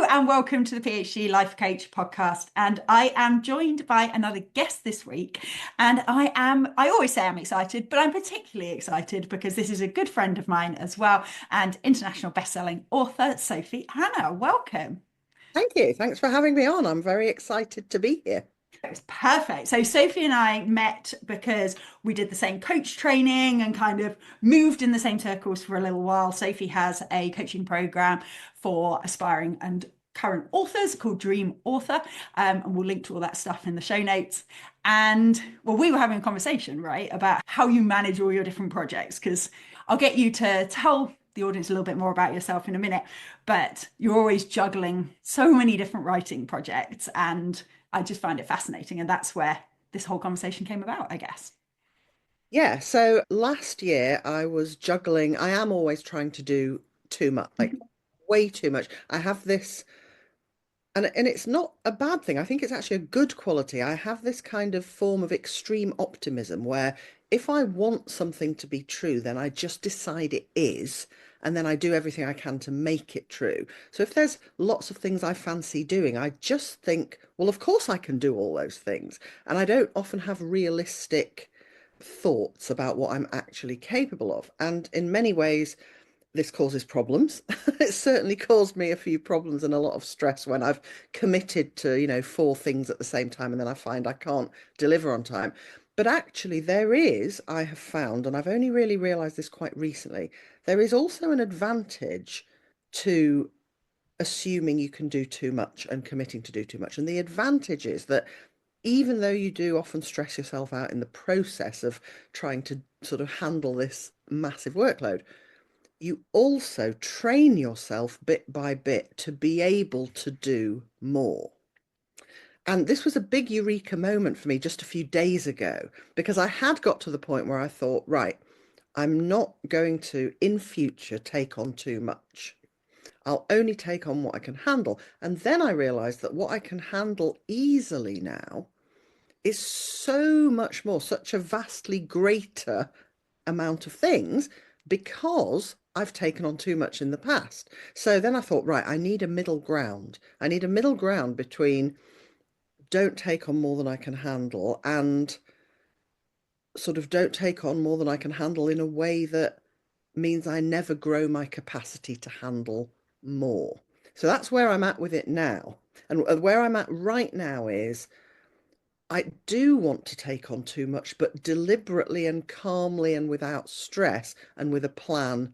and welcome to the PhD Life Coach podcast. And I am joined by another guest this week. And I always say I'm excited, but I'm particularly excited because this is a good friend of mine as well, and international best-selling author, Sophie Hannah. Welcome. Thank you. Thanks for having me on. I'm very excited to be here. It was perfect. So Sophie and I met because we did the same coach training and kind of moved in the same circles for a little while. Sophie has a coaching program for aspiring and current authors called Dream Author. And we'll link to all that stuff in the show notes. And well, we were having a conversation, right, about how you manage all your different projects, because I'll get you to tell the audience a little bit more about yourself in a minute, but you're always juggling so many different writing projects, and I just find it fascinating. And that's where this whole conversation came about, I guess. Yeah, so last year I was juggling. I am always trying to do too much, like way too much. I have this, and it's not a bad thing. I think it's actually a good quality. I have this kind of form of extreme optimism where if I want something to be true, then I just decide it is, and then I do everything I can to make it true. So if there's lots of things I fancy doing, I just think, well, of course I can do all those things. And I don't often have realistic thoughts about what I'm actually capable of. And in many ways, this causes problems. It certainly caused me a few problems and a lot of stress when I've committed to, four things at the same time and then I find I can't deliver on time. But actually, I have found, and I've only really realized this quite recently, there is also an advantage to assuming you can do too much and committing to do too much. And the advantage is that even though you do often stress yourself out in the process of trying to sort of handle this massive workload, you also train yourself bit by bit to be able to do more. And this was a big eureka moment for me just a few days ago, because I had got to the point where I thought, right, I'm not going to in future take on too much. I'll only take on what I can handle. And then I realized that what I can handle easily now is so much more, such a vastly greater amount of things because I've taken on too much in the past. So then I thought, right, I need a middle ground. I need a middle ground between don't take on more than I can handle and sort of don't take on more than I can handle in a way that means I never grow my capacity to handle more. So that's where I'm at with it now. And where I'm at right now is I do want to take on too much, but deliberately and calmly and without stress and with a plan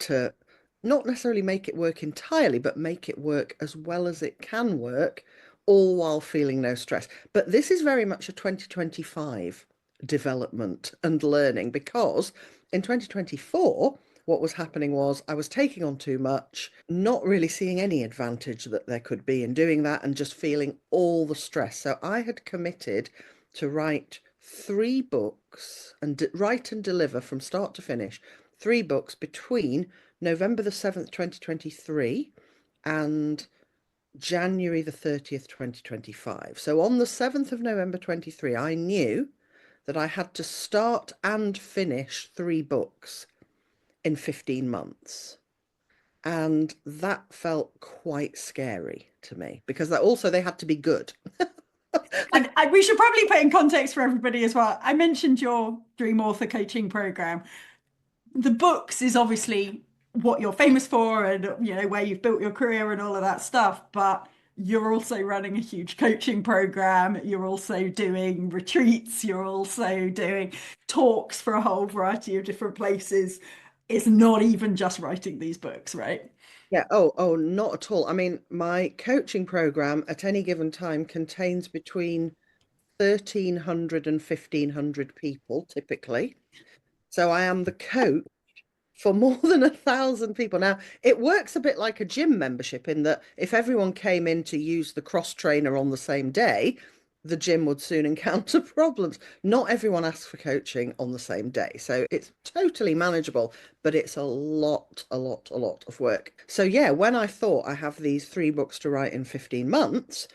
to not necessarily make it work entirely, but make it work as well as it can work, all while feeling no stress. But this is very much a 2025 development and learning because in 2024, what was happening was I was taking on too much, not really seeing any advantage that there could be in doing that, and just feeling all the stress. So I had committed to write 3 books and write and deliver from start to finish 3 books between November the 7th, 2023 and January the 30th, 2025. So on the 7th of November 23, I knew that I had to start and finish 3 books in 15 months. And that felt quite scary to me because that also they had to be good. And we should probably put in context for everybody as well. I mentioned your Dream Author coaching program. The books is obviously what you're famous for, and where you've built your career and all of that stuff, but you're also running a huge coaching program. You're also doing retreats. You're also doing talks for a whole variety of different places. It's not even just writing these books, right? Yeah, oh, not at all. I mean, my coaching program at any given time contains between 1,300 and 1,500 people typically. So I am the coach for more than 1,000 people. Now, it works a bit like a gym membership in that if everyone came in to use the cross trainer on the same day, the gym would soon encounter problems. Not everyone asks for coaching on the same day. So it's totally manageable, but it's a lot of work. So yeah, when I thought I have these 3 books to write in 15 months,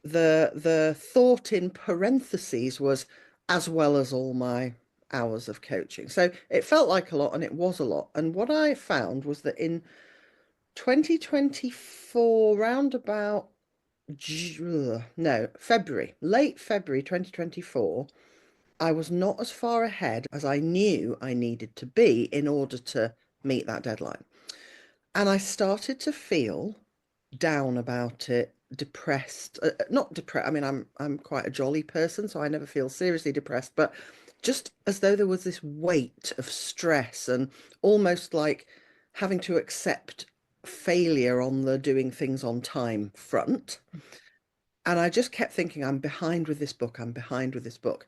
the thought in parentheses was as well as all my hours of coaching. So it felt like a lot and it was a lot. And what I found was that in 2024, round about no, February, late February 2024, I was not as far ahead as I knew I needed to be in order to meet that deadline. And I started to feel down about it, depressed. Not depressed. I mean, I'm quite a jolly person, so I never feel seriously depressed, but just as though there was this weight of stress and almost like having to accept failure on the doing things on time front. And I just kept thinking, I'm behind with this book, I'm behind with this book.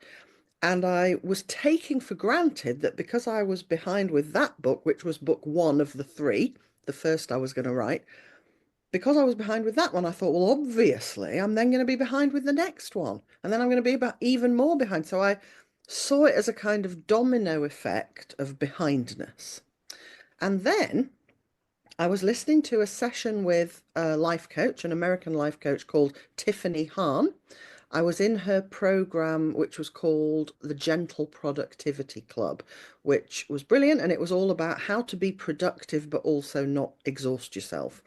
And I was taking for granted that because I was behind with that book, which was book one of the three, the first I was going to write, because I was behind with that one, I thought, well, obviously, I'm then going to be behind with the next one. And then I'm going to be about even more behind. So I saw it as a kind of domino effect of behindness. And then I was listening to a session with a life coach, an American life coach called Tiffany Hahn. I was in her program, which was called the Gentle Productivity Club, which was brilliant. And it was all about how to be productive, but also not exhaust yourself.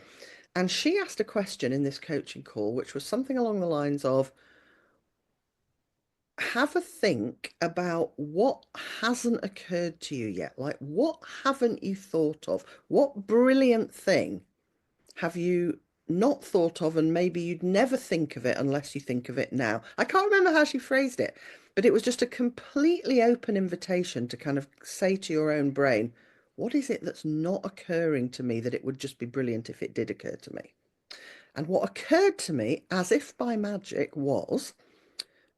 And she asked a question in this coaching call, which was something along the lines of, have a think about what hasn't occurred to you yet. Like, what haven't you thought of? What brilliant thing have you not thought of, and maybe you'd never think of it unless you think of it now? I can't remember how she phrased it, but it was just a completely open invitation to kind of say to your own brain, what is it that's not occurring to me that it would just be brilliant if it did occur to me? And what occurred to me, as if by magic, was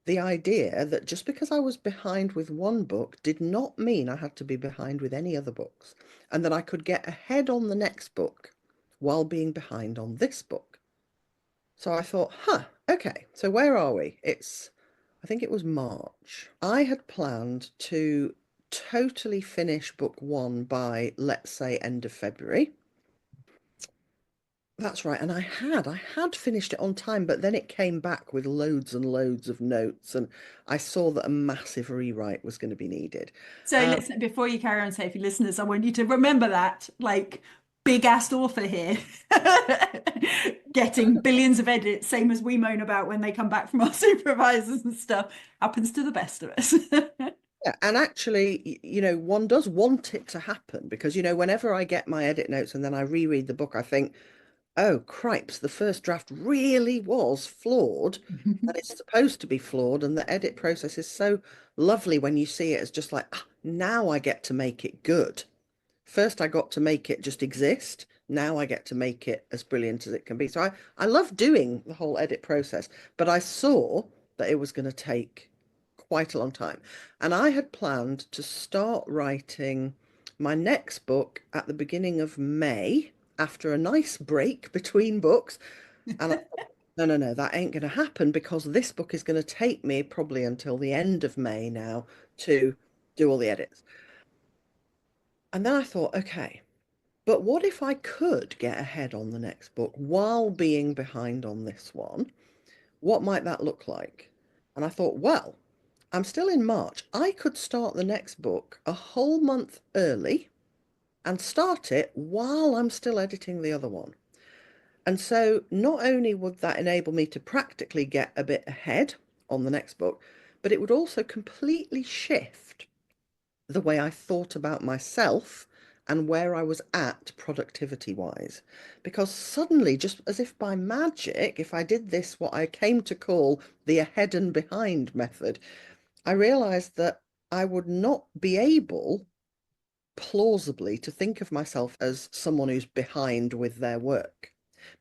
the idea that just because I was behind with one book did not mean I had to be behind with any other books, and that I could get ahead on the next book while being behind on this book. So I thought, okay, so where are we? I think it was March. I had planned to totally finish book one by, let's say, end of February. That's right. And I had finished it on time, but then it came back with loads and loads of notes, and I saw that a massive rewrite was going to be needed. So Um, listen, before you carry on, Sophie, listeners, I want you to remember that, like, big-assed author here, getting billions of edits, same as we moan about when they come back from our supervisors and stuff, happens to the best of us. yeah, and actually, one does want it to happen because, whenever I get my edit notes and then I reread the book, I think, oh, cripes, the first draft really was flawed. And it's supposed to be flawed, and the edit process is so lovely when you see it as just like, now I get to make it good. First, I got to make it just exist. Now I get to make it as brilliant as it can be. So I love doing the whole edit process, but I saw that it was going to take quite a long time. And I had planned to start writing my next book at the beginning of May after a nice break between books. And I thought, no, no, no, that ain't going to happen because this book is going to take me probably until the end of May now to do all the edits. And then I thought, okay, but what if I could get ahead on the next book while being behind on this one? What might that look like? And I thought, well, I'm still in March. I could start the next book a whole month early and start it while I'm still editing the other one. And so not only would that enable me to practically get a bit ahead on the next book, but it would also completely shift the way I thought about myself and where I was at productivity wise. Because suddenly, just as if by magic, if I did this, what I came to call the ahead and behind method, I realized that I would not be able plausibly to think of myself as someone who's behind with their work.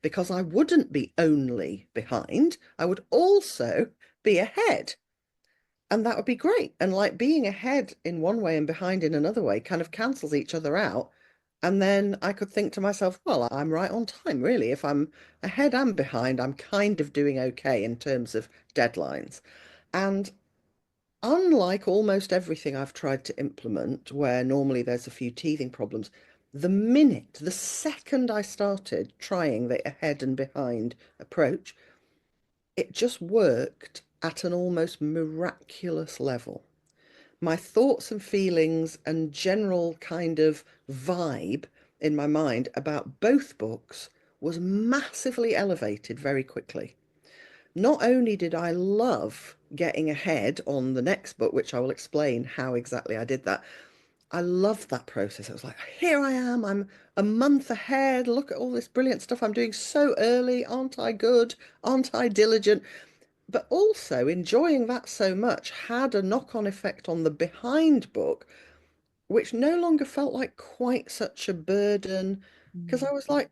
Because I wouldn't be only behind, I would also be ahead. And that would be great. And like being ahead in one way and behind in another way kind of cancels each other out. And then I could think to myself, well, I'm right on time, really. If I'm ahead and behind, I'm kind of doing okay in terms of deadlines. And unlike almost everything I've tried to implement, where normally there's a few teething problems, the second I started trying the ahead and behind approach, it just worked at an almost miraculous level. My thoughts and feelings and general kind of vibe in my mind about both books was massively elevated very quickly. Not only did I love getting ahead on the next book, which I will explain how exactly I did that, I loved that process. It was like, here I am, I'm a month ahead. Look at all this brilliant stuff I'm doing so early. Aren't I good? Aren't I diligent? But also enjoying that so much had a knock-on effect on the behind book, which no longer felt like quite such a burden. Because Mm. I was like,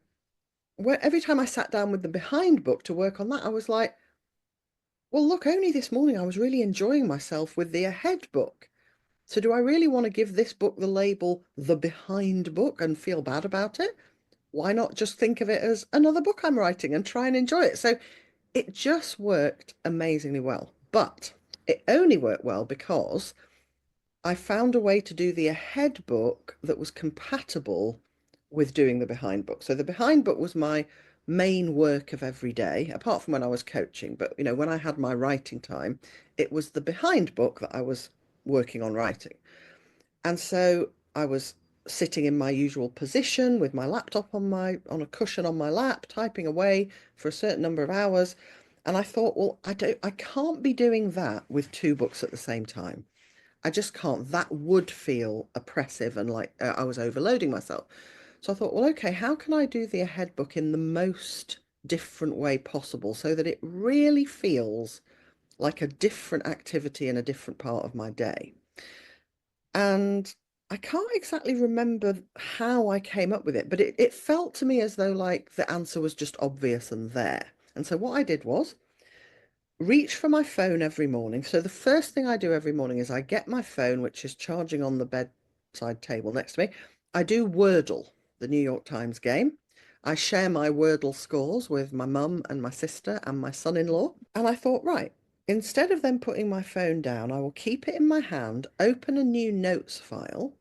every time I sat down with the behind book to work on that, I was like, well, look, only this morning I was really enjoying myself with the ahead book. So do I really want to give this book the label the behind book and feel bad about it? Why not just think of it as another book I'm writing and try and enjoy it? So it just worked amazingly well. But it only worked well because I found a way to do the ahead book that was compatible with doing the behind book. So the behind book was my main work of every day, apart from when I was coaching. But when I had my writing time, it was the behind book that I was working on writing. And so I was sitting in my usual position with my laptop on a cushion on my lap, typing away for a certain number of hours. And I thought, well, I can't be doing that with two books at the same time. I just can't. That would feel oppressive and like I was overloading myself. So I thought, well, okay, how can I do the ahead book in the most different way possible so that it really feels like a different activity in a different part of my day? And I can't exactly remember how I came up with it, but it felt to me as though like the answer was just obvious and there. And so what I did was reach for my phone every morning. So the first thing I do every morning is I get my phone, which is charging on the bedside table next to me. I do Wordle, the New York Times game. I share my Wordle scores with my mum and my sister and my son-in-law. And I thought, right, instead of then putting my phone down, I will keep it in my hand, open a new notes file,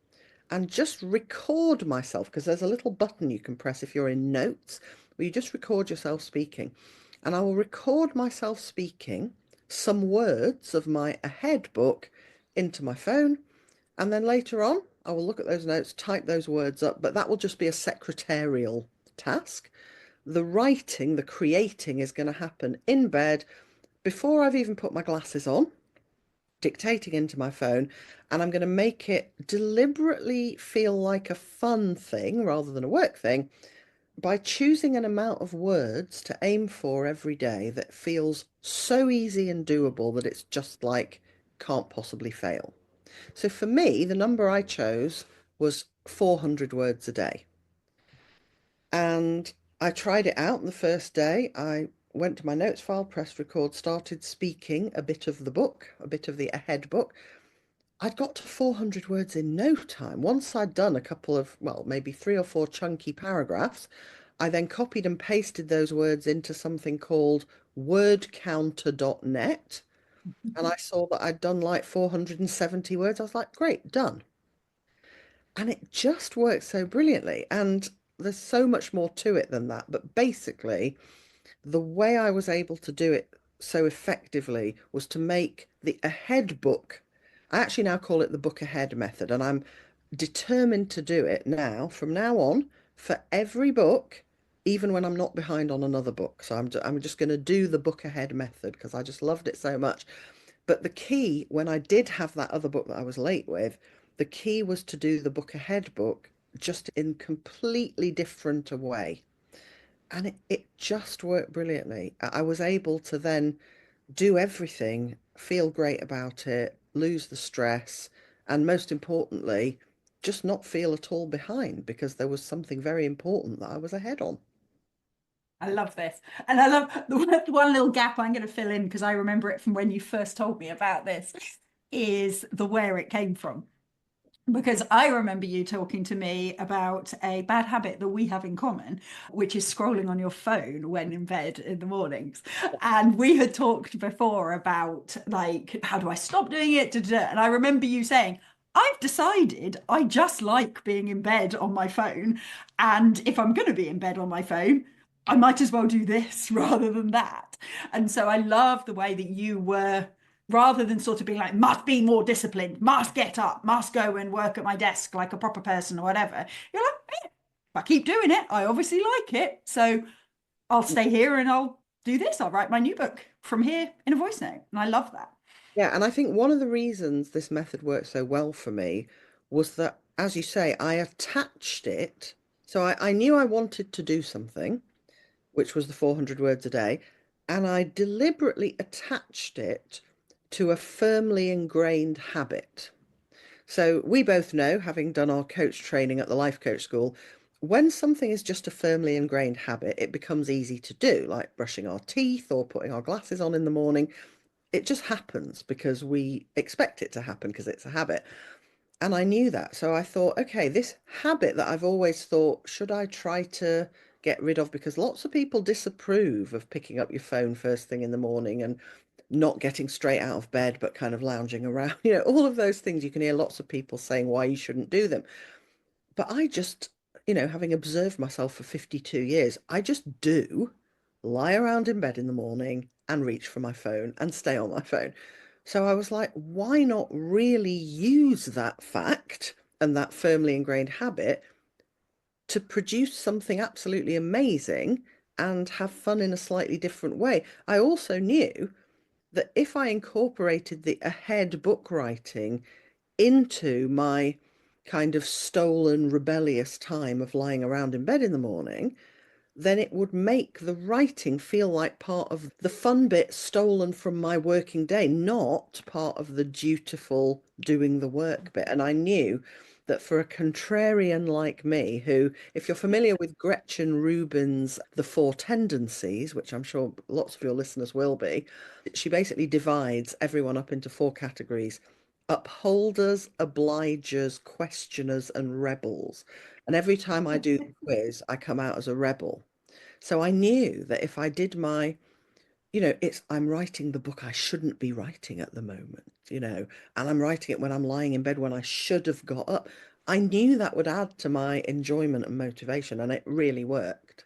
and just record myself because there's a little button you can press if you're in notes where you just record yourself speaking. And I will record myself speaking some words of my ahead book into my phone. And then later on, I will look at those notes, type those words up, but that will just be a secretarial task. The writing, the creating is going to happen in bed before I've even put my glasses on, dictating into my phone, and I'm going to make it deliberately feel like a fun thing rather than a work thing by choosing an amount of words to aim for every day that feels so easy and doable that it's just like can't possibly fail. So for me, the number I chose was 400 words a day. And I tried it out on the first day. I went to my notes file, pressed record, started speaking a bit of the book, a bit of the ahead book. I'd got to 400 words in no time. Once I'd done a couple of, well, maybe three or four chunky paragraphs, I then copied and pasted those words into something called wordcounter.net. And I saw that I'd done like 470 words. I was like, great, done. And it just works so brilliantly. And there's so much more to it than that. But basically, the way I was able to do it so effectively was to make the ahead book. I actually now call it the book ahead method, and I'm determined to do it now, from now on, for every book, even when I'm not behind on another book. So I'm just going to do the book ahead method because I just loved it so much. But the key, when I did have that other book that I was late with, the key was to do the book ahead book just in completely different a way. And it just worked brilliantly. I was able to then do everything, feel great about it, lose the stress, and most importantly, just not feel at all behind because there was something very important that I was ahead on. I love this. And I love the one little gap I'm going to fill in because I remember it from when you first told me about this is the where it came from. Because I remember you talking to me about a bad habit that we have in common, which is scrolling on your phone when in bed in the mornings. And we had talked before about like, how do I stop doing it? Da, da, da. And I remember you saying, I've decided I just like being in bed on my phone. And if I'm going to be in bed on my phone, I might as well do this rather than that. And so I love the way that you were rather than sort of being like, must be more disciplined, must get up, must go and work at my desk like a proper person or whatever. You're like, "Eh." if I keep doing it, I obviously like it. So I'll stay here and I'll do this. I'll write my new book from here in a voice note. And I love that. Yeah, and I think one of the reasons this method worked so well for me was that, as you say, I attached it. So I knew I wanted to do something, which was the 400 words a day, and I deliberately attached it to a firmly ingrained habit. So we both know, having done our coach training at the Life Coach School, when something is just a firmly ingrained habit, it becomes easy to do, like brushing our teeth or putting our glasses on in the morning. It just happens because we expect it to happen because it's a habit. And I knew that. So I thought, okay, this habit that I've always thought, should I try to get rid of? Because lots of people disapprove of picking up your phone first thing in the morning and not getting straight out of bed, but kind of lounging around. All of those things you can hear lots of people saying why you shouldn't do them. But I just, having observed myself for 52 years, I just do lie around in bed in the morning and reach for my phone and stay on my phone. So I was like, why not really use that fact and that firmly ingrained habit to produce something absolutely amazing and have fun in a slightly different way? I also knew that if I incorporated the ahead book writing into my kind of stolen rebellious time of lying around in bed in the morning, then it would make the writing feel like part of the fun bit stolen from my working day, not part of the dutiful doing the work bit. And I knew that for a contrarian like me, who, if you're familiar with Gretchen Rubin's The Four Tendencies, which I'm sure lots of your listeners will be, she basically divides everyone up into four categories: upholders, obligers, questioners, and rebels. And every time I do the quiz, I come out as a rebel. So I knew that if I did I'm writing the book I shouldn't be writing at the moment, and I'm writing it when I'm lying in bed when I should have got up. I knew that would add to my enjoyment and motivation, and it really worked.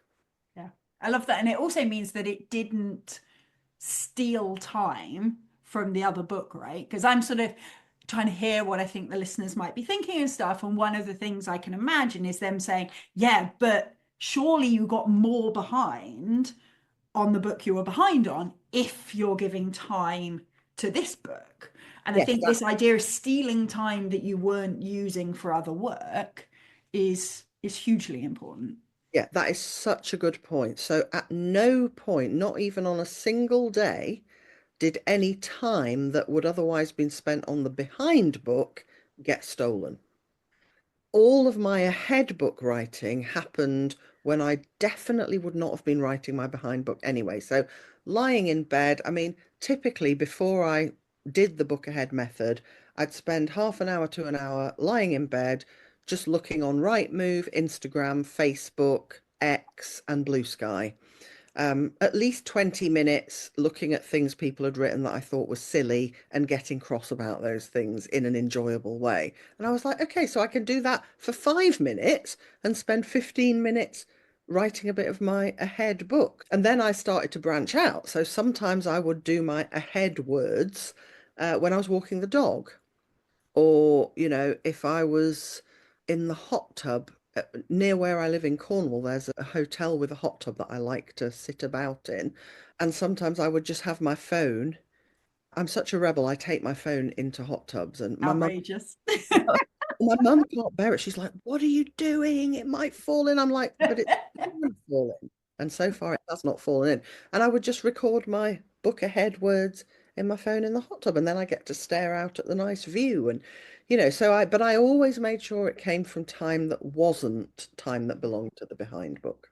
Yeah. I love that. And it also means that it didn't steal time from the other book, right? Because I'm sort of trying to hear what I think the listeners might be thinking and stuff. And one of the things I can imagine is them saying, yeah, but surely you got more behind on the book you were behind on if you're giving time to this book. And I Yes, think this idea of stealing time that you weren't using for other work is hugely important. yeah, that is such a good point. So at no point, not even on a single day, did any time that would otherwise been spent on the behind book get stolen. All of my ahead book writing happened when I definitely would not have been writing my behind book anyway. So lying in bed, I mean, typically before I did the book ahead method, I'd spend half an hour to an hour lying in bed, just looking on Rightmove, Instagram, Facebook, X, and Blue Sky, at least 20 minutes looking at things people had written that I thought was silly and getting cross about those things in an enjoyable way. And I was like, okay, so I can do that for 5 minutes and spend 15 minutes writing a bit of my ahead book. And then I started to branch out. So sometimes I would do my ahead words when I was walking the dog. Or, if I was in the hot tub near where I live in Cornwall, there's a hotel with a hot tub that I like to sit about in. And sometimes I would just have my phone. I'm such a rebel. I take my phone into hot tubs, and Outrageous. my mum can't bear it. She's like, "What are you doing? It might fall in." I'm like, "But it's not falling." And so far, it has not fallen in. And I would just record my book ahead words in my phone in the hot tub, and then I get to stare out at the nice view. And but I always made sure it came from time that wasn't time that belonged to the behind book.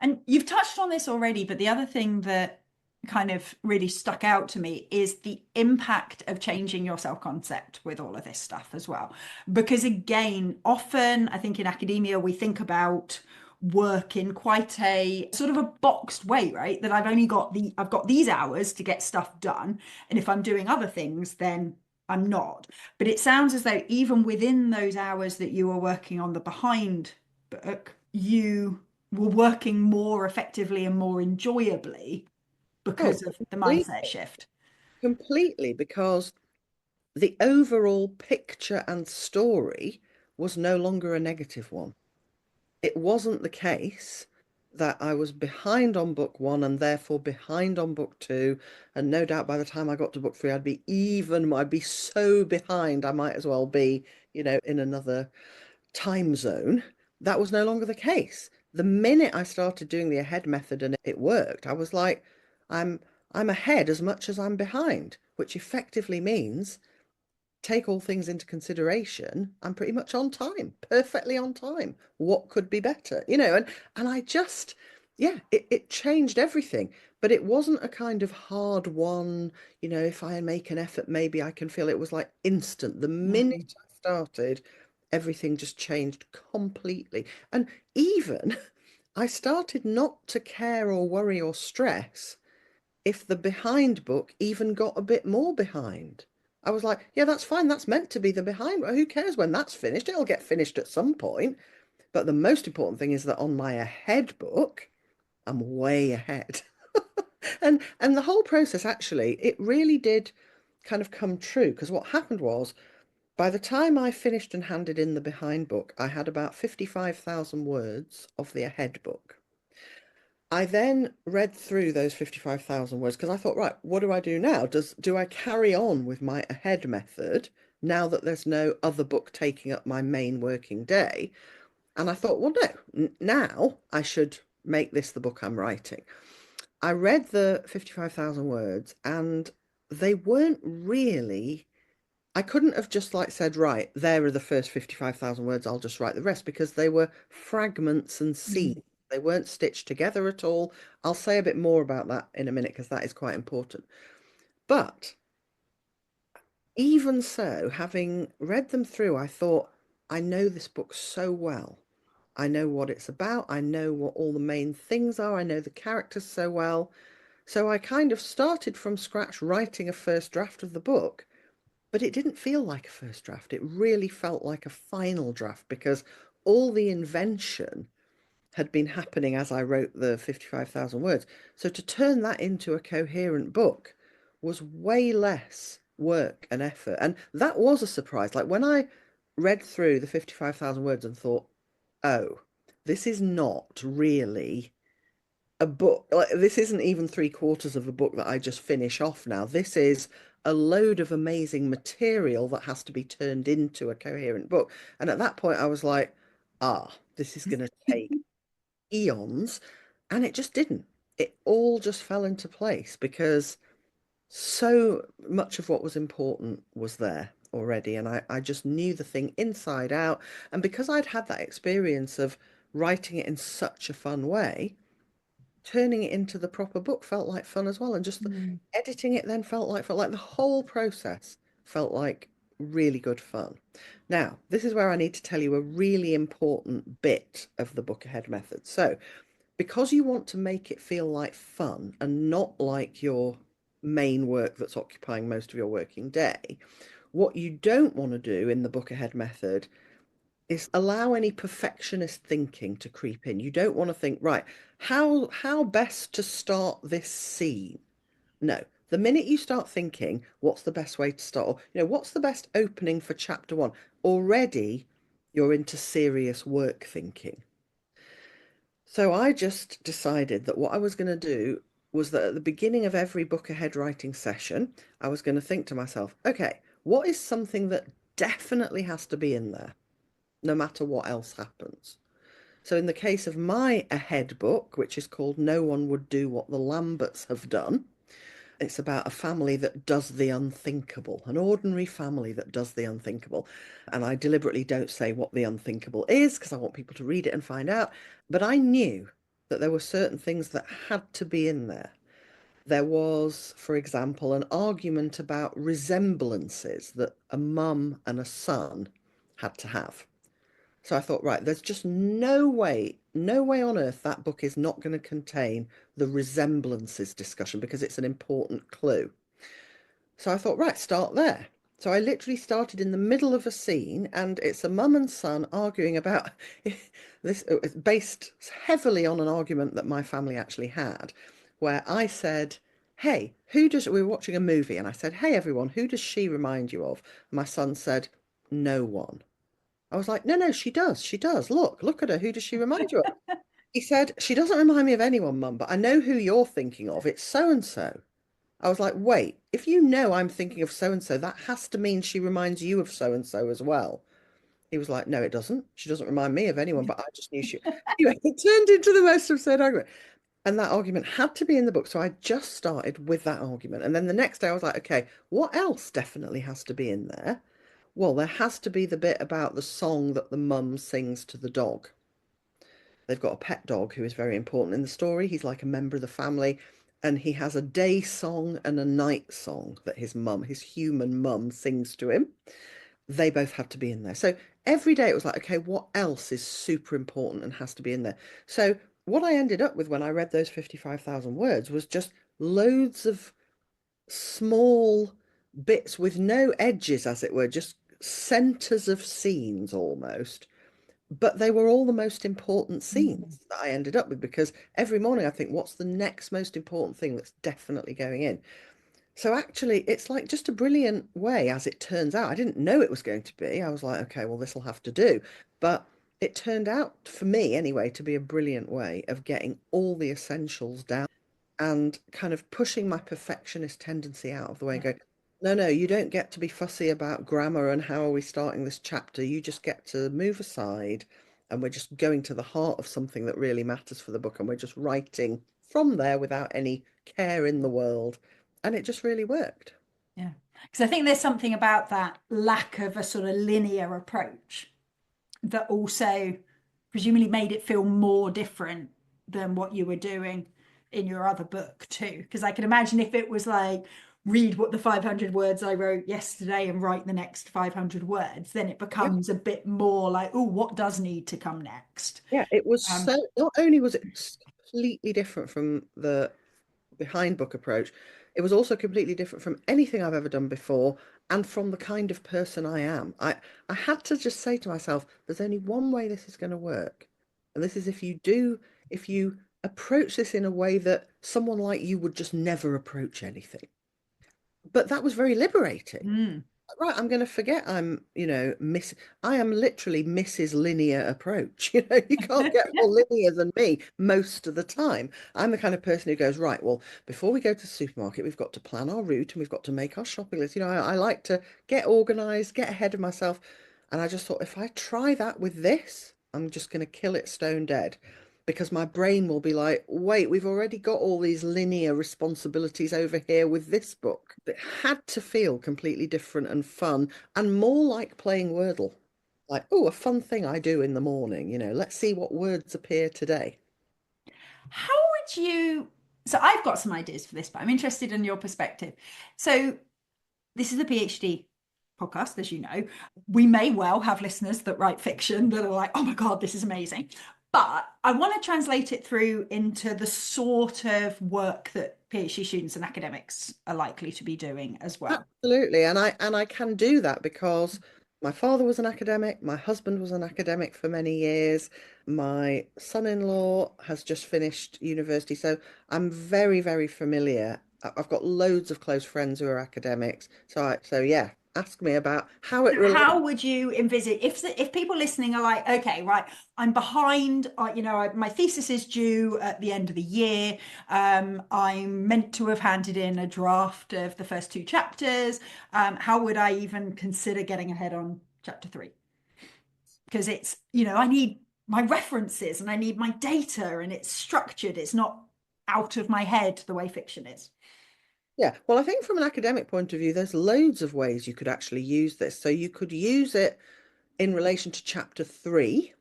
And you've touched on this already, but the other thing that kind of really stuck out to me is the impact of changing your self-concept with all of this stuff as well. Because again, often I think in academia we think about work in quite a sort of a boxed way, right? That I've got these hours to get stuff done. And if I'm doing other things, then I'm not. But it sounds as though even within those hours that you were working on the behind book, you were working more effectively and more enjoyably Oh, because of the completely, mindset shift. completely, because the overall picture and story was no longer a negative one. it wasn't the case that I was behind on book one and therefore behind on book two. And no doubt by the time I got to book three, I'd be so behind, I might as well be, in another time zone. That was no longer the case. The minute I started doing the ahead method and it worked, I was like, I'm I'm ahead as much as I'm behind, which effectively means take all things into consideration, I'm pretty much on time, perfectly on time. What could be better? And I just, yeah, it changed everything. But it wasn't a kind of hard one, if I make an effort, maybe I can feel it was like instant. The Mm, minute I started, everything just changed completely. And even I started not to care or worry or stress if the behind book even got a bit more behind. I was like, yeah, that's fine. That's meant to be the behind. Who cares when that's finished? It'll get finished at some point. But the most important thing is that on my ahead book, I'm way ahead. And the whole process actually, it really did kind of come true because what happened was by the time I finished and handed in the behind book, I had about 55,000 words of the ahead book. I then read through those 55,000 words because I thought, right, what do I do now? Do I carry on with my ahead method now that there's no other book taking up my main working day? And I thought, well, no, now I should make this the book I'm writing. I read the 55,000 words and they weren't really I couldn't have just like said, right, there are the first 55,000 words, I'll just write the rest because they were fragments and mm, scenes. They weren't stitched together at all. I'll say a bit more about that in a minute because that is quite important. But even so, having read them through, I thought, I know this book so well. I know what it's about. I know what all the main things are. I know the characters so well. So I kind of started from scratch writing a first draft of the book. But it didn't feel like a first draft. It really felt like a final draft because all the invention had been happening as I wrote the 55,000 words. So to turn that into a coherent book was way less work and effort. And that was a surprise. Like when I read through the 55,000 words and thought, oh, this is not really a book. Like this isn't even three quarters of a book that I just finish off now. This is a load of amazing material that has to be turned into a coherent book. And at that point, I was like, this is going to take eons. And it just didn't. It all just fell into place because so much of what was important was there already. And I just knew the thing inside out. And because I'd had that experience of writing it in such a fun way, turning it into the proper book felt like fun as well. And just mm, editing it then felt like the whole process felt like really good fun. Now, this is where I need to tell you a really important bit of the book ahead method. So, because you want to make it feel like fun and not like your main work that's occupying most of your working day, what you don't want to do in the book ahead method is allow any perfectionist thinking to creep in. You don't want to think, right, how best to start this scene? No. The minute you start thinking, what's the best way to start? Or, what's the best opening for chapter one? Already you're into serious work thinking. So I just decided that what I was going to do was that at the beginning of every book ahead writing session, I was going to think to myself, okay, what is something that definitely has to be in there, no matter what else happens? So in the case of my ahead book, which is called No One Would Do What the Lamberts Have Done, it's about a family that does the unthinkable, an ordinary family that does the unthinkable. And I deliberately don't say what the unthinkable is because I want people to read it and find out. But I knew that there were certain things that had to be in there. There was, for example, an argument about resemblances that a mum and a son had to have. So I thought, right, there's just no way on earth that book is not going to contain the resemblances discussion because it's an important clue. So I thought, right, start there. So I literally started in the middle of a scene, and it's a mum and son arguing about this. It's based heavily on an argument that my family actually had, where I said, hey, we were watching a movie, and I said, hey, everyone, who does she remind you of? My son said, no one. I was like, no, no, she does. She does. Look at her. Who does she remind you of? He said, she doesn't remind me of anyone, Mum, but I know who you're thinking of. It's so and so. I was like, wait, if you know I'm thinking of so and so, that has to mean she reminds you of so and so as well. He was like, no, it doesn't. She doesn't remind me of anyone, but I just knew she. Anyway, it turned into the most absurd argument. And that argument had to be in the book. So I just started with that argument. And then the next day I was like, okay, what else definitely has to be in there? Well, there has to be the bit about the song that the mum sings to the dog. They've got a pet dog who is very important in the story. He's like a member of the family, and he has a day song and a night song that his mum, his human mum, sings to him. They both had to be in there. So every day it was like, okay, what else is super important and has to be in there? So what I ended up with when I read those 55,000 words was just loads of small bits with no edges, as it were, just centers of scenes almost, but they were all the most important Mm. scenes that I ended up with because every morning I think, what's the next most important thing that's definitely going in? So actually, it's like just a brilliant way, as it turns out. I didn't know it was going to be. I was like, okay, well, this will have to do. But it turned out, for me anyway, to be a brilliant way of getting all the essentials down and kind of pushing my perfectionist tendency out of the way and Yeah. going, no, no, you don't get to be fussy about grammar and how are we starting this chapter. You just get to move aside and we're just going to the heart of something that really matters for the book and we're just writing from there without any care in the world. And it just really worked. Yeah. Because I think there's something about that lack of a sort of linear approach that also presumably made it feel more different than what you were doing in your other book too. Because I can imagine if it was like, read what the 500 words I wrote yesterday and write the next 500 words, then it Yeah. becomes a bit more like, oh, what does need to come next? Yeah, it was Um, so, not only was it completely different from the behind book approach, it was also completely different from anything I've ever done before and from the kind of person I am. I had to just say to myself, there's only one way this is going to work. And this is if you approach this in a way that someone like you would just never approach anything. But that was very liberating. mm. Right, I'm going to forget I am literally Mrs. Linear Approach. You know, you can't get more linear than me most of the time. I'm the kind of person who goes, right, well, before we go to the supermarket, we've got to plan our route and we've got to make our shopping list. You know, I like to get organized, get ahead of myself. And I just thought, if I try that with this, I'm just going to kill it stone dead because my brain will be like, wait, we've already got all these linear responsibilities over here with this book. It had to feel completely different and fun and more like playing Wordle. Like, oh, a fun thing I do in the morning, let's see what words appear today. How would you? So I've got some ideas for this, but I'm interested in your perspective. So this is a PhD podcast, as you know. We may well have listeners that write fiction that are like, oh my God, this is amazing. But I want to translate it through into the sort of work that PhD students and academics are likely to be doing as well. Absolutely. And I can do that because my father was an academic, my husband was an academic for many years, my son-in-law has just finished university, so I'm very, very familiar. I've got loads of close friends who are academics. So yeah, ask me about how it relates. How would you envisage if people listening are like, okay, right, I'm behind, my thesis is due at the end of the year. I'm meant to have handed in a draft of the first two chapters. How would I even consider getting ahead on chapter three? Because it's, I need my references and I need my data and it's structured. It's not out of my head the way fiction is. Yeah, well, I think from an academic point of view, there's loads of ways you could actually use this. So you could use it in relation to chapter three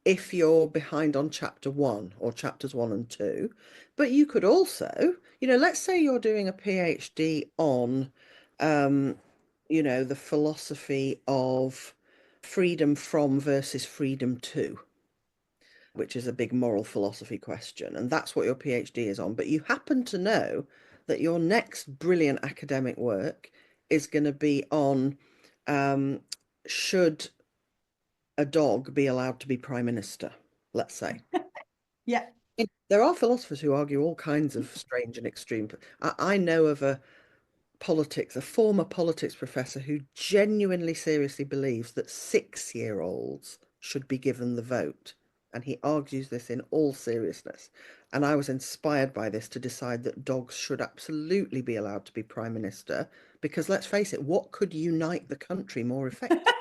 if you're behind on chapter one or chapters one and two. But you could also, let's say you're doing a PhD on, um, the philosophy of freedom from versus freedom to, which is a big moral philosophy question. And that's what your PhD is on. But you happen to know that your next brilliant academic work is going to be on um, should a dog be allowed to be prime minister, let's say. Yeah. There are philosophers who argue all kinds of strange and extreme. I know of a politics, a former politics professor who genuinely seriously believes that 6-year-olds should be given the vote. And he argues this in all seriousness. And I was inspired by this to decide that dogs should absolutely be allowed to be prime minister, because let's face it, what could unite the country more effectively?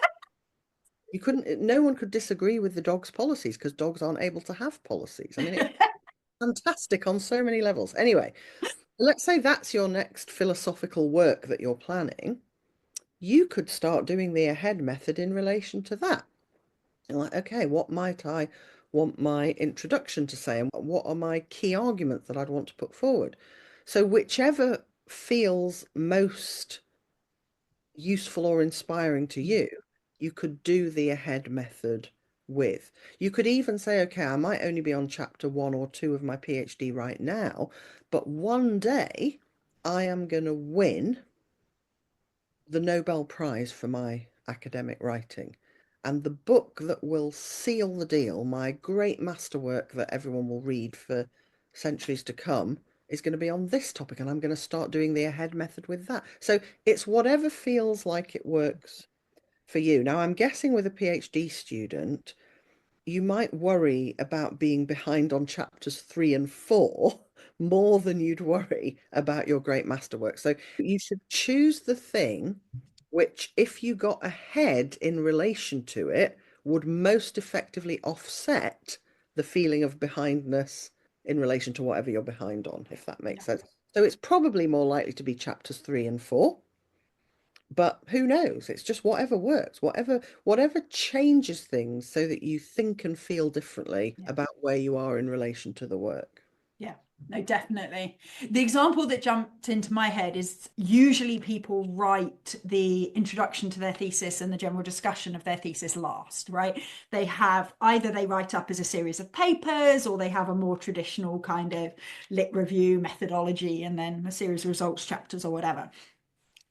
You couldn't, no one could disagree with the dog's policies because dogs aren't able to have policies. I mean, it's fantastic on so many levels. Anyway, let's say that's your next philosophical work that you're planning. You could start doing the ahead method in relation to that. You're like, okay, what might I want my introduction to say? And what are my key arguments that I'd want to put forward? So whichever feels most useful or inspiring to you, you could do the ahead method with. You could even say, okay, I might only be on chapter 1 or 2 of my PhD right now, but one day I am going to win the Nobel Prize for my academic writing. And the book that will seal the deal, my great masterwork that everyone will read for centuries to come, is going to be on this topic. And I'm going to start doing the ahead method with that. So it's whatever feels like it works for you. Now, I'm guessing with a PhD student, you might worry about being behind on chapters 3 and 4 more than you'd worry about your great masterwork. So you should choose the thing which, if you got ahead in relation to it, would most effectively offset the feeling of behindness in relation to whatever you're behind on, if that makes sense. So it's probably more likely to be chapters 3 and 4. But who knows? It's just whatever works, whatever changes things so that you think and feel differently Yeah. about where you are in relation to the work. Yeah, no, definitely. The example that jumped into my head is usually people write the introduction to their thesis and the general discussion of their thesis last, right? They have either they write up as a series of papers or they have a more traditional kind of lit review methodology and then a series of results chapters or whatever.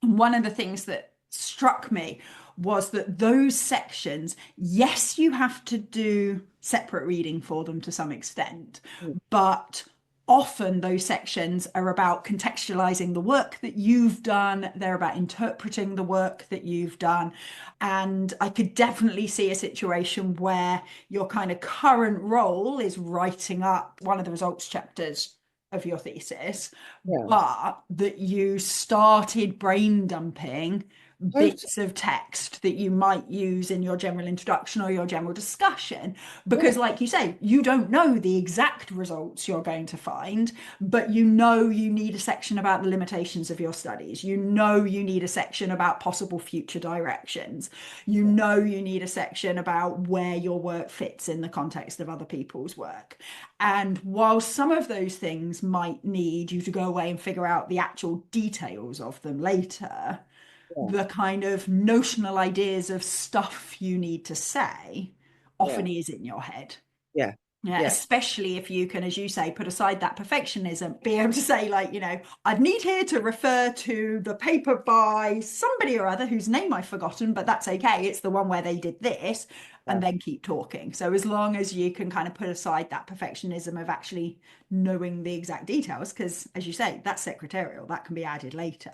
And one of the things that struck me was that those sections, yes, you have to do separate reading for them to some extent, Mm. but often those sections are about contextualizing the work that you've done. They're about interpreting the work that you've done. And I could definitely see a situation where your kind of current role is writing up one of the results chapters of your thesis, Yeah, but that you started brain dumping totally. bits of text that you might use in your general introduction or your general discussion. Yeah, Because, like you say, you don't know the exact results you're going to find, but you know you need a section about the limitations of your studies. You know you need a section about possible future directions. You know you need a section about where your work fits in the context of other people's work. And while some of those things might need you to go away and figure out the actual details of them later, yeah, the kind of notional ideas of stuff you need to say yeah, often is in your head. yeah, Yeah, yeah, especially if you can, as you say, put aside that perfectionism, be able to say, like, I'd need here to refer to the paper by somebody or other whose name I've forgotten, but that's okay. It's the one where they did this, and yeah, then keep talking. So as long as you can kind of put aside that perfectionism of actually knowing the exact details, because as you say, that's secretarial, that can be added later.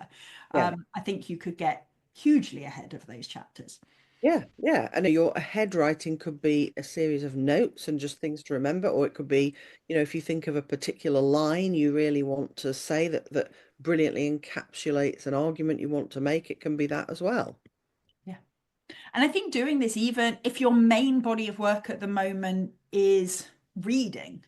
yeah. I think you could get hugely ahead of those chapters. Yeah, yeah. And your ahead writing could be a series of notes and just things to remember, or it could be, if you think of a particular line you really want to say that brilliantly encapsulates an argument you want to make, it can be that as well. Yeah. And I think doing this, even if your main body of work at the moment is reading,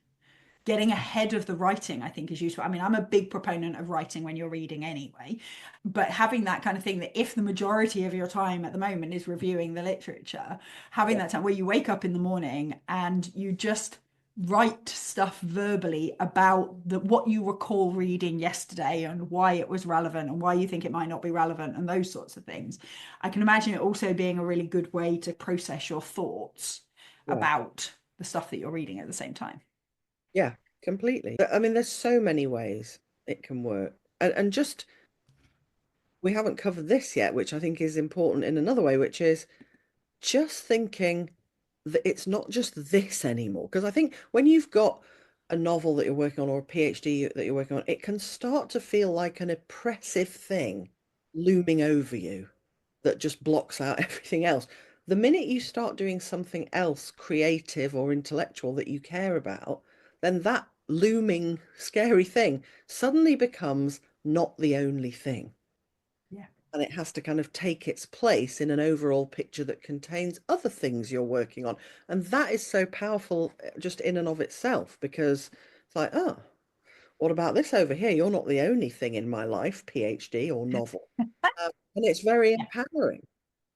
getting ahead of the writing, I think is useful. I mean, I'm a big proponent of writing when you're reading anyway, but having that kind of thing that if the majority of your time at the moment is reviewing the literature, having Yeah, that time where you wake up in the morning and you just write stuff verbally about what you recall reading yesterday and why it was relevant and why you think it might not be relevant and those sorts of things. I can imagine it also being a really good way to process your thoughts yeah, about the stuff that you're reading at the same time. yeah, completely. I mean, there's so many ways it can work. And just, we haven't covered this yet, which I think is important in another way, which is just thinking that it's not just this anymore. Because I think when you've got a novel that you're working on or a PhD that you're working on, it can start to feel like an oppressive thing looming over you that just blocks out everything else. The minute you start doing something else creative or intellectual that you care about, then that looming scary thing suddenly becomes not the only thing. Yeah. And it has to kind of take its place in an overall picture that contains other things you're working on. And that is so powerful just in and of itself, because it's like, oh, what about this over here? You're not the only thing in my life, PhD or novel. And it's very Yeah. empowering.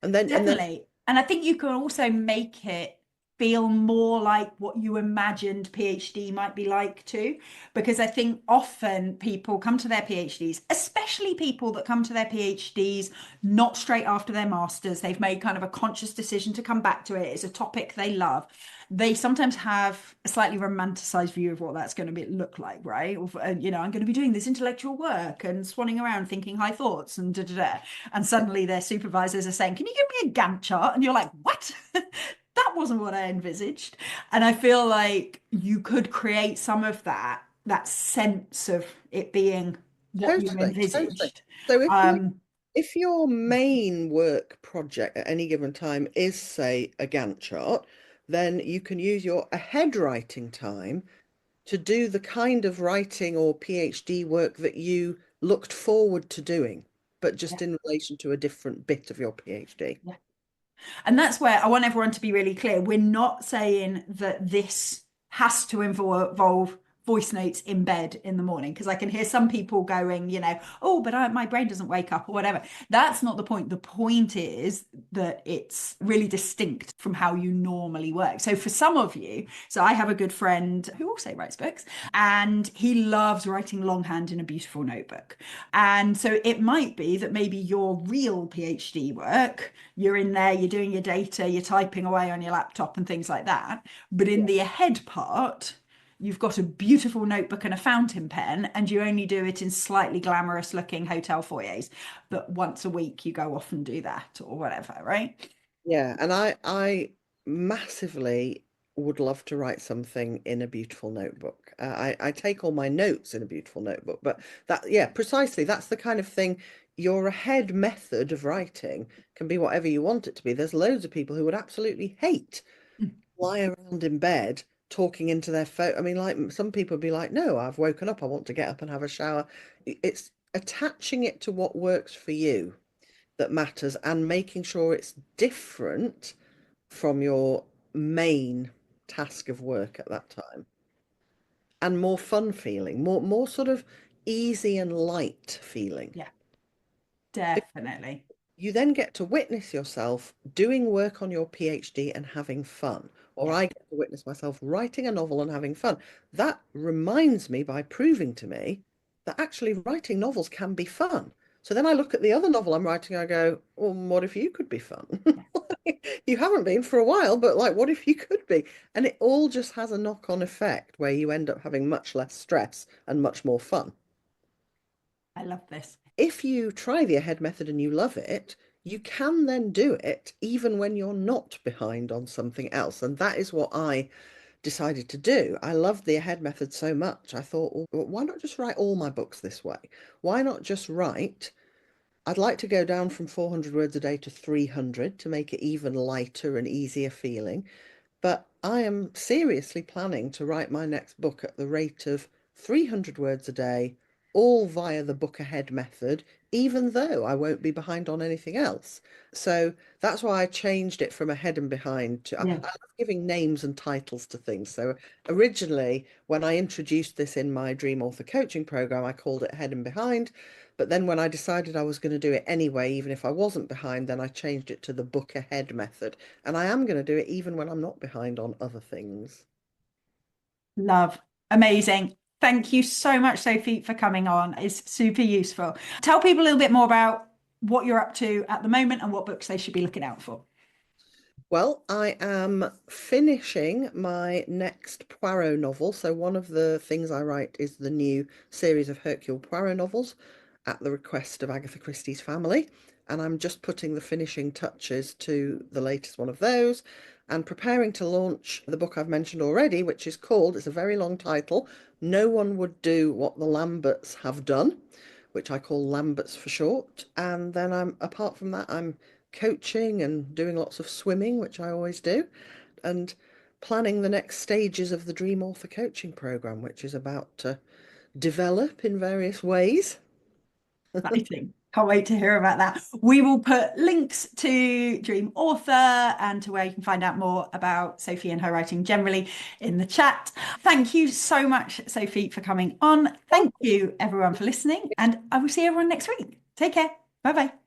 And then Definitely. And I think you can also make it feel more like what you imagined PhD might be like too. Because I think often people come to their PhDs, especially people that come to their PhDs not straight after their masters. They've made kind of a conscious decision to come back to it. It's a topic they love. They sometimes have a slightly romanticized view of what that's going to look like, right? Or, I'm going to be doing this intellectual work and swanning around thinking high thoughts and da da da. And suddenly their supervisors are saying, "Can you give me a Gantt chart?" And you're like, "What?" That wasn't what I envisaged. And I feel like you could create some of that sense of it being what you totally, totally. envisaged. So Um, if your main work project at any given time is, say, a Gantt chart, then you can use your ahead writing time to do the kind of writing or PhD work that you looked forward to doing, but yeah, just in relation to a different bit of your PhD. yeah. And that's where I want everyone to be really clear. We're not saying that this has to involve voice notes in bed in the morning, because I can hear some people going, "Oh, but my brain doesn't wake up," or whatever. That's not the point. The point is that it's really distinct from how you normally work. So for some of you, so I have a good friend who also writes books, and he loves writing longhand in a beautiful notebook. And so it might be that maybe your real PhD work, you're in there, you're doing your data, you're typing away on your laptop and things like that. But in Yeah. the ahead part, you've got a beautiful notebook and a fountain pen, and you only do it in slightly glamorous looking hotel foyers. But once a week, you go off and do that or whatever, right? Yeah, and I massively would love to write something in a beautiful notebook. I take all my notes in a beautiful notebook, but that, yeah, precisely, that's the kind of thing. Your ahead method of writing can be whatever you want it to be. There's loads of people who would absolutely hate lie around in bed talking into their phone. I mean, like some people would be like, no, I've woken up, I want to get up and have a shower. It's attaching it to what works for you that matters and making sure it's different from your main task of work at that time and more fun feeling, more sort of easy and light feeling. Yeah, definitely. You then get to witness yourself doing work on your PhD and having fun. Or Yeah, I get to witness myself writing a novel and having fun. That reminds me by proving to me that actually writing novels can be fun. So then I look at the other novel I'm writing, I go, well, what if you could be fun? yeah. You haven't been for a while, but like, what if you could be? And it all just has a knock-on effect where you end up having much less stress and much more fun. I love this. If you try the ahead method and you love it, you can then do it even when you're not behind on something else. And that is what I decided to do. I loved the ahead method so much. I thought, well, why not just write all my books this way? Why not just write? I'd like to go down from 400 words a day to 300 to make it even lighter and easier feeling. But I am seriously planning to write my next book at the rate of 300 words a day, all via the book ahead method, even though I won't be behind on anything else. So that's why I changed it from ahead and behind to, I Yeah. love giving names and titles to things. So originally, when I introduced this in my Dream Author coaching program, I called it Ahead and Behind. But then when I decided I was going to do it anyway, even if I wasn't behind, then I changed it to the book ahead method. And I am going to do it even when I'm not behind on other things. Love. Amazing. Thank you so much, Sophie, for coming on. It's super useful. Tell people a little bit more about what you're up to at the moment and what books they should be looking out for. Well, I am finishing my next Poirot novel. So one of the things I write is the new series of Hercule Poirot novels at the request of Agatha Christie's family. And I'm just putting the finishing touches to the latest one of those and preparing to launch the book I've mentioned already, which is called, it's a very long title, No One Would Do What the Lamberts Have Done, which I call Lamberts for short. And then apart from that, I'm coaching and doing lots of swimming, which I always do, and planning the next stages of the Dream Author coaching program, which is about to develop in various ways. Exciting. Can't wait to hear about that. We will put links to Dream Author and to where you can find out more about Sophie and her writing generally in the chat. Thank you so much, Sophie, for coming on. Thank you, everyone, for listening, and I will see everyone next week. Take care. Bye bye.